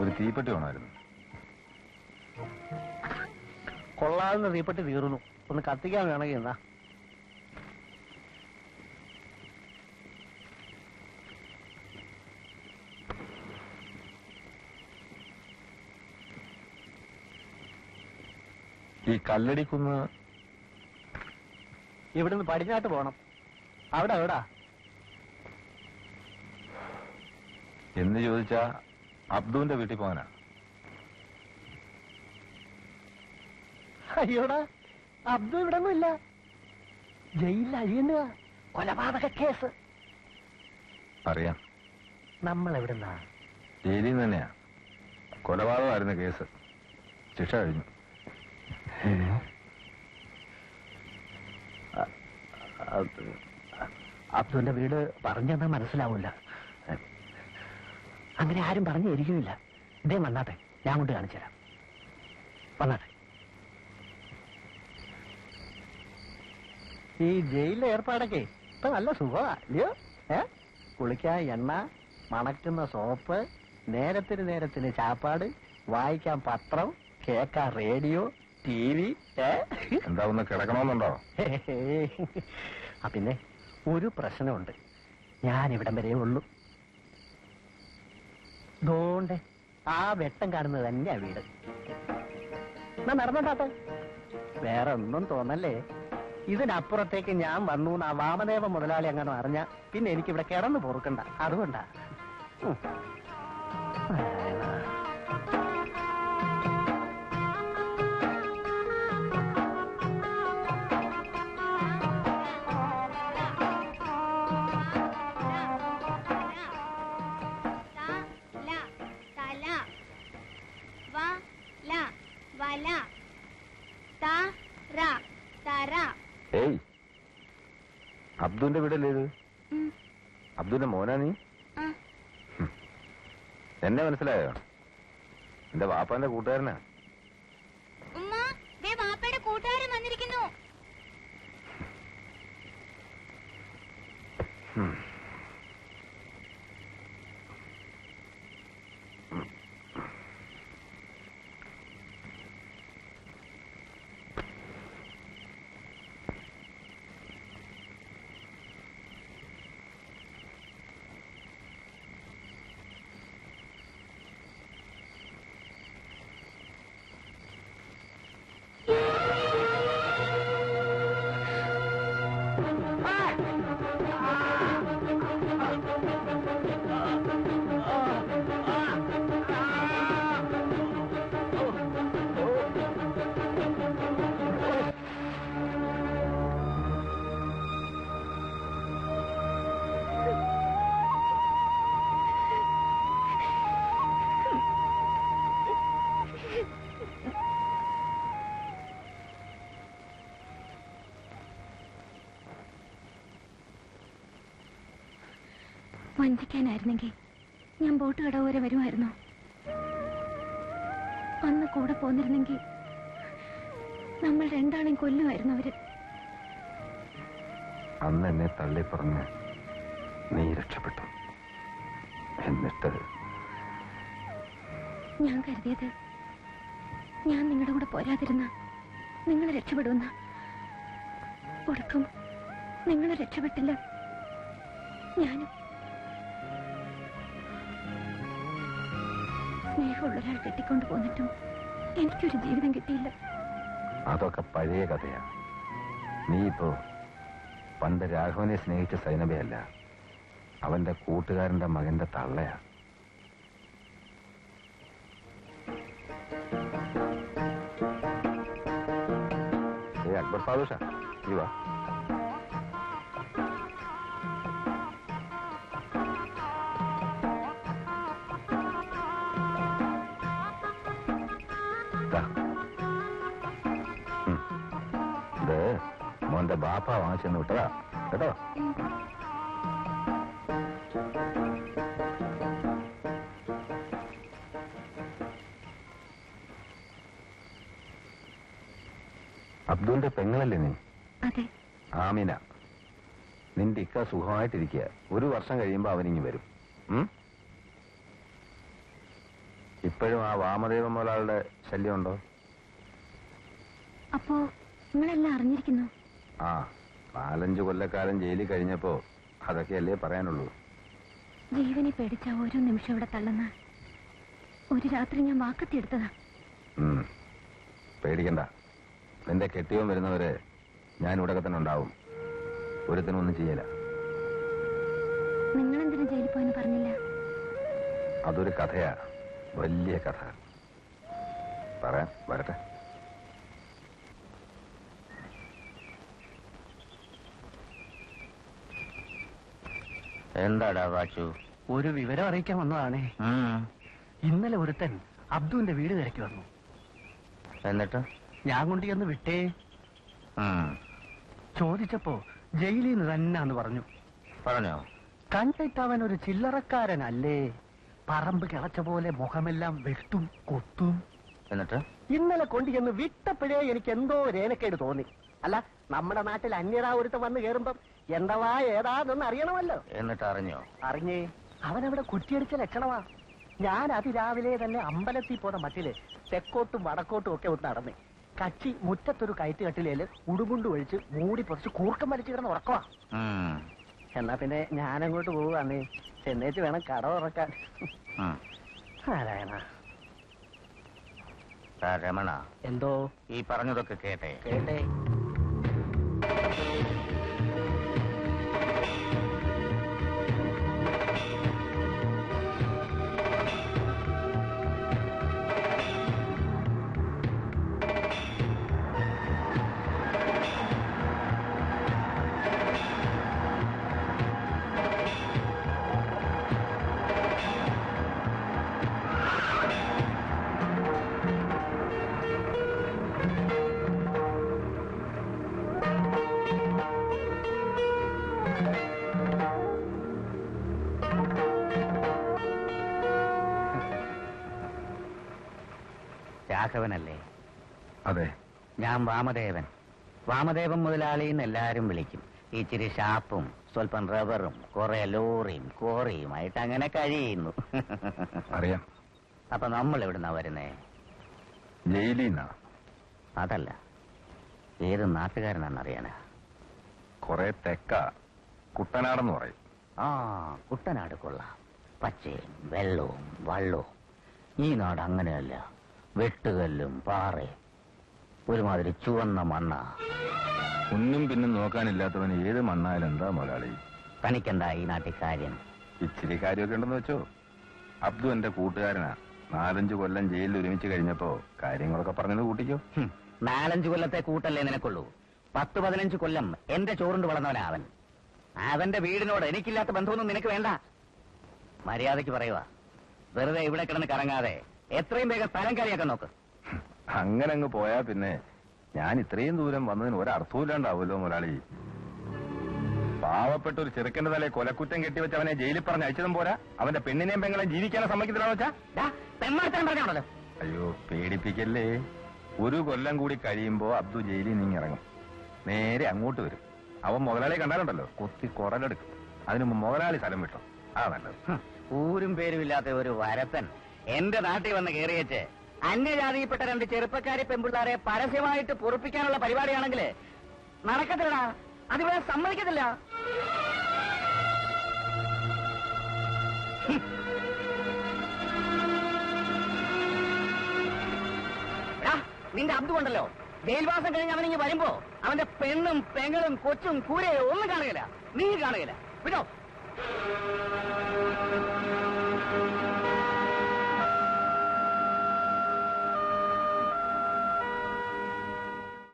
ഒരു തീപ്പെട്ടി വേണമായിരുന്നു. കൊള്ളാവുന്ന തീപ്പെട്ടി തീർന്നു. ഒന്ന് കത്തിക്കാൻ വേണമെങ്കിൽ എന്നാ. ഈ കല്ലടിക്കുന്ന് ഇവിടുന്ന് പടിഞ്ഞാട്ട് പോണം. അവിടെ എവിടാ എന്ന് ചോദിച്ചാ അബ്ദുവിന്റെ വീട്ടിൽ പോകാനാ. അയ്യോടാ, അബ്ദു ഇവിടൊന്നും ഇല്ല. ജയിലിൽ അഴിയുന്ന കൊലപാതക കേസ്. അറിയാം. നമ്മൾ എവിടുന്നാ? ജയിലിൽ നിന്ന് തന്നെയാ. കൊലപാതകമായിരുന്നു കേസ്. ശിക്ഷ കഴിഞ്ഞു. അബ്ദുവിന്റെ വീട് പറഞ്ഞെന്നാ മനസ്സിലാവൂല. അങ്ങനെ ആരും പറഞ്ഞു ഇരിക്കുന്നില്ല. ഇതേ വന്നാട്ടെ, ഞാൻ കൊണ്ട് കാണിച്ചു തരാം. വന്നാട്ടെ. ഈ ജയിലിലെ ഏർപ്പാടൊക്കെ ഇപ്പൊ നല്ല സുഖമാ അല്ലയോ? കുളിക്കാൻ എണ്ണ, മണക്കുന്ന സോപ്പ്, നേരത്തിന് ചാപ്പാട്, വായിക്കാൻ പത്രം, കേൾക്കാൻ റേഡിയോ, TV. എന്താ ഒന്ന് കിടക്കണമെന്നുണ്ടോ? പിന്നെ ഒരു പ്രശ്നമുണ്ട്. ഞാൻ ഇവിടം വരെ ഉള്ളൂ. ദോണ്ടേ ആ വെട്ടം കാണുന്നത് തന്നെയാ വീട്. ഞാൻ നടന്നോട്ടാട്ടെ. വേറെ ഒന്നും തോന്നല്ലേ. ഇതിനപ്പുറത്തേക്ക് ഞാൻ വന്നു ആ വാമദേവ മുതലാളി അങ്ങനെ അറിഞ്ഞ പിന്നെ എനിക്കിവിടെ കിടന്നു പൊറുക്കണ്ട. അതുകൊണ്ടാ. ഏയ്, അബ്ദുവിന്റെ വീടല്ലേ ഇത്? അബ്ദുവിന്റെ മോനാ നീ? എന്നെ മനസ്സിലായോ? എന്റെ വാപ്പാന്റെ കൂട്ടുകാരനാ. വാപ്പയുടെ കൂട്ടുകാരൻ വന്നിരിക്കുന്നു. വഞ്ചിക്കാനായിരുന്നെങ്കിൽ ഞാൻ ബോട്ട് കടവ് വരെ വരുമായിരുന്നു. അന്ന് കൂടെ പോന്നിരുന്നെങ്കിൽ നമ്മൾ രണ്ടാളെയും കൊല്ലുമായിരുന്നു അവര്. അന്ന് എന്നെ തള്ളി പറഞ്ഞ് നീ രക്ഷപ്പെട്ടു. എന്നിട്ട് ഞാൻ കരുതിയത് ഞാൻ നിങ്ങളുടെ കൂടെ പോരാതിരുന്ന നിങ്ങൾ രക്ഷപ്പെടുമെന്ന. ഒടുക്കം നിങ്ങൾ രക്ഷപ്പെട്ടില്ല. ഞാനും സ്നേഹമുള്ള ഒരാൾ കെട്ടിക്കൊണ്ടു പോന്നിട്ടും എനിക്കൊരു ജീവിതം കിട്ടിയില്ല. അതൊക്കെ പഴയ കഥയാ. നീ ഇപ്പോ പണ്ട് രാഘവനെ സ്നേഹിച്ച സൈനബയല്ല, അവന്റെ കൂട്ടുകാരന്റെ മകന്റെ തള്ളയാ. അക്ബർ ഫാദൂഷ, ഇവാ. ഇത് മോന്റെ ബാപ്പ വാങ്ങിച്ചെന്ന് വിട്ടതാ കേട്ടോ. അബ്ദുവിന്റെ പെങ്ങളല്ലേ നീ? ആമിന. നിന്റെ ഇക്ക സുഖമായിട്ടിരിക്കുക. 1 വർഷം കഴിയുമ്പോ അവനിങ്ങി വരും. ഇപ്പോഴും ആ വാമദേവ മുതലാളുടെ ശല്യമുണ്ടോ? അപ്പോ നിങ്ങളെല്ലാം അറിഞ്ഞിരിക്കുന്നു? ആ, 4-5 കൊല്ലക്കാലം ജയിലിൽ കഴിഞ്ഞപ്പോ അതൊക്കെയല്ലേ പറയാനുള്ളൂ. ജീവനെ പേടിച്ച ഓരോ നിമിഷം ഇവിടെ തള്ളുന്ന ഒരു രാത്രി ഞാൻ വാക്കത്തിയെടുത്തതാ. പേടിക്കണ്ട, നിന്റെ കെട്ടിയോൻ വരുന്നവരെ ഞാൻ ഇവിടെ തന്നെ ഉണ്ടാവും. ഒരുത്തിനൊന്നും ചെയ്യല. നിങ്ങളെന്തിനു ജയിലിൽ പോയെന്ന് പറഞ്ഞില്ല? അതൊരു കഥയാ, വലിയ കഥ. പറയാം, വരട്ടെ. എന്താടാ വാച്ചു? ഒരു വിവരം അറിയിക്കാൻ വന്നതാണേ. ഇന്നലെ ഒരുത്തൻ അബ്ദുവിന്റെ വീട് തിരക്കി വന്നു. എന്നിട്ട് ഞാൻ കൊണ്ട് ചെന്ന് വിട്ടേ. ചോദിച്ചപ്പോ ജയിലിൽ നിന്ന് തന്നെയാന്ന് പറഞ്ഞു. പറഞ്ഞോ? കണ്ടിട്ട് അവൻ ഒരു ചില്ലറക്കാരനല്ലേ. പറമ്പ് കിളച്ച പോലെ മുഖമെല്ലാം വെട്ടും കൊത്തും. എന്നിട്ട് ഇന്നലെ കൊണ്ട് ചെന്ന് വിട്ടപ്പോഴേ എനിക്ക് എന്തോ രേനക്കേട് തോന്നി. അല്ല, നമ്മുടെ നാട്ടിൽ അന്യരാ ഒരുത്തം വന്ന് കയറുമ്പം എന്തവാ ഏതാന്ന് അറിയണമല്ലോ. എന്നിട്ട് അറിഞ്ഞോ? അറിഞ്ഞേ. അവനവിടെ കുറ്റിയടിച്ച ലക്ഷണമാ. ഞാൻ അതിരാവിലെ തന്നെ അമ്പലത്തിൽ പോന്ന മട്ടില് തെക്കോട്ടും വടക്കോട്ടും ഒക്കെ ഒന്ന് നടന്നേ. കച്ചി മുറ്റത്തൊരു കയറ്റുകട്ടിലേല് ഉടുമുണ്ട് ഒഴിച്ച് മൂടി പൊതിച്ച് കൂർക്കം വലിച്ചു കിടന്ന് ഉറക്കവാ. എന്നാ പിന്നെ ഞാനങ്ങോട്ട് പോവുകയാണേ. ചെന്നേച്ച് വേണം കട തുറക്കാൻ. നാരായണ. രമണ, എന്തോ? ഈ പറഞ്ഞതൊക്കെ കേട്ടേ? കേട്ടേ. രാഘവനല്ലേ? അതെ. ഞാൻ വാമദേവൻ. വാമദേവൻ മുതലാളിന്ന് എല്ലാരും വിളിക്കും. ഇച്ചിരി ഷാപ്പും സ്വല്പം റബ്ബറും കുറെ ലോറിയും കോറിയുമായിട്ട് അങ്ങനെ കഴിയുന്നു. അറിയാം. അപ്പൊ നമ്മൾ എവിടുന്നാ വരുന്നേ? ജയിലിന്നാ. അതല്ല, ഏത് നാട്ടുകാരനാണെന്ന് അറിയാനാ. കൊറേ തെക്ക കുട്ടനാടെന്ന് പറയും. ആ, കുട്ടനാട് കൊള്ളാം. പച്ചയും വെള്ളവും വള്ളവും. ഈ നാട് അങ്ങനെയല്ല. വെട്ടുകല്ലും പാറയും ഒരുമാതിരി ചുവന്ന മണ്ണ. ഒന്നും പിന്നും നോക്കാനില്ലാത്തവന് ഏത് മണ്ണായാലും എന്താ മുതലാളി? തനിക്കെന്താ ഈ നാട്ടിൽ കാര്യം? ഇച്ചിരി കാര്യമൊക്കെ ഉണ്ടെന്ന് വെച്ചോ. അബ്ദു എന്റെ കൂട്ടുകാരനാ. 4-5 കൊല്ലം ജയിലിൽ ഒരുമിച്ച് കഴിഞ്ഞപ്പോ കാര്യങ്ങളൊക്കെ പറഞ്ഞത് കൂട്ടിക്കോ. 4-5 കൊല്ലത്തെ കൂട്ടല്ലേ നിനക്കുള്ളൂ. 10-15 കൊല്ലം എന്റെ ചോറുണ്ട് വളർന്നവനാ അവൻ. അവന്റെ വീടിനോട് എനിക്കില്ലാത്ത ബന്ധമൊന്നും നിനക്ക് വേണ്ട. മര്യാദയ്ക്ക് പറയുക. വെറുതെ ഇവിടെ കിടന്ന് കറങ്ങാതെ എത്രയും വേഗം സ്ഥലം കാര്യാക്കാൻ നോക്ക്. അങ്ങനെ അങ്ങ് പോയാ പിന്നെ ഞാൻ ഇത്രയും ദൂരം വന്നതിന് ഒരർത്ഥമില്ലാണ്ടാവുമല്ലോ മുതലാളി. പാവപ്പെട്ട ഒരു ചെറുക്കന്റെ തലയെ കൊലക്കുറ്റം കെട്ടിവെച്ച് അവനെ ജയിലിൽ പറഞ്ഞ് അയച്ചതും പോരാ, അവന്റെ പെണ്ണിനെയും പെങ്ങളെയും ജീവിക്കാനും സമ്മതിക്കത്തില്ലാന്ന് വെച്ചാ? പറഞ്ഞാണല്ലോ. അയ്യോ, പേടിപ്പിക്കല്ലേ. 1 കൊല്ലം കൂടി കഴിയുമ്പോ അബ്ദു ജയിലിൽ നിന്ന് ഇറങ്ങും. നേരെ അങ്ങോട്ട് വരും. അവൻ മുതലാളിയെ കണ്ടാലുണ്ടല്ലോ കുത്തി കുറലെടുക്കും. അതിന് മുതലാളി സ്ഥലം വിട്ടോ. ആ നല്ലത്. ഊരും പേരുമില്ലാത്ത ഒരു വരത്തൻ എന്റെ നാട്ടിൽ വന്ന് കയറിയേച്ച് അന്യജാതിയിൽപ്പെട്ട 2 ചെറുപ്പക്കാരി പെൺപിള്ളാരെ പരസ്യമായിട്ട് പൊറുപ്പിക്കാനുള്ള പരിപാടിയാണെങ്കിൽ നടക്കത്തില്ലടാ. അതിവിടെ സമ്മതിക്കത്തില്ല. നിന്റെ അബ്ദു കൊണ്ടല്ലോ, ജയിൽവാസം കഴിഞ്ഞ് അവനിങ്ങ് വരുമ്പോ അവന്റെ പെണ്ണും പെങ്ങളും കൊച്ചും കൂരയും ഒന്നും കാണുകയില്ല. നീ കാണുകയില്ല. വിട്ടോ.